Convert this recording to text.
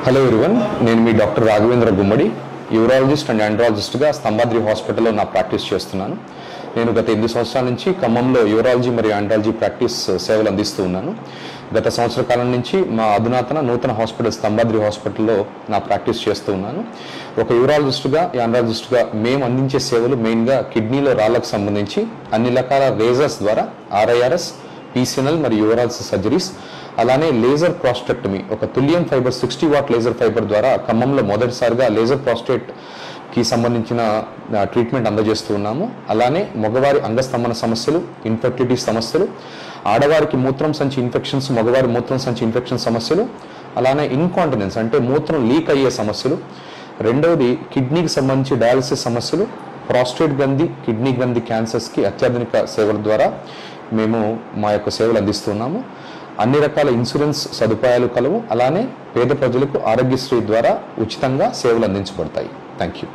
Hello everyone, నేను మీ doctor Raghavendra Gummadi, urologist and ఆండ్రాలజిస్ట్గా స్తంభాద్రి హాస్పిటల్లో నా ప్రాక్టీస్ చేస్తున్నాను. నేను గత 8 సంవత్సరాల నుంచి ఖమ్మంలో యూరాలజీ మరియు ఆండ్రాలజీ ప్రాక్టీస్ సేవలు అందిస్తూ ఉన్నాను. గత సంవత్సర కాలం నుంచి మా నూతన హాస్పిటల్ స్తంభాద్రి హాస్పిటల్లో నా ప్రాక్టీస్ చేస్తూ ఉన్నాను. ఒక యూరాలజిస్ట్గా, ఆండ్రాలజిస్ట్గా మేము అందించే సేవలు మెయిన్గా కిడ్నీలో రాళ్లకు సంబంధించి అన్ని రకాల రేజర్స్ ద్వారా RIRS, PCNL మరియు యూరాలజీ సర్జరీస్, అలానే లేజర్ ప్రాస్టెక్టమీ, ఒక తుల్లియం ఫైబర్ 60 వాట్ లేజర్ ఫైబర్ ద్వారా ఖమ్మంలో మొదటిసారిగా లేజర్ ప్రాస్టేట్కి సంబంధించిన ట్రీట్మెంట్ అందజేస్తూ ఉన్నాము. అలానే మగవారి అంగస్తంభన సమస్యలు, ఇన్ఫర్టిలిటీ సమస్యలు, ఆడవారికి మూత్రం సంచి ఇన్ఫెక్షన్స్, మగవారి మూత్రం సంచి ఇన్ఫెక్షన్ సమస్యలు, అలానే ఇన్కాంటినెన్స్ అంటే మూత్రం లీక్ అయ్యే సమస్యలు, రెండవది కిడ్నీకి సంబంధించి డయాలసిస్ సమస్యలు, ప్రాస్టేట్ గ్రంథి, కిడ్నీ గ్రంథి క్యాన్సర్స్కి అత్యాధునిక సేవల ద్వారా మేము మా యొక్క సేవలు అందిస్తున్నాము. అన్ని రకాల ఇన్సూరెన్స్ సదుపాయాలు కలవు. అలానే పేద ప్రజలకు ఆరోగ్యశ్రీ ద్వారా ఉచితంగా సేవలు అందించబడతాయి. Thank you.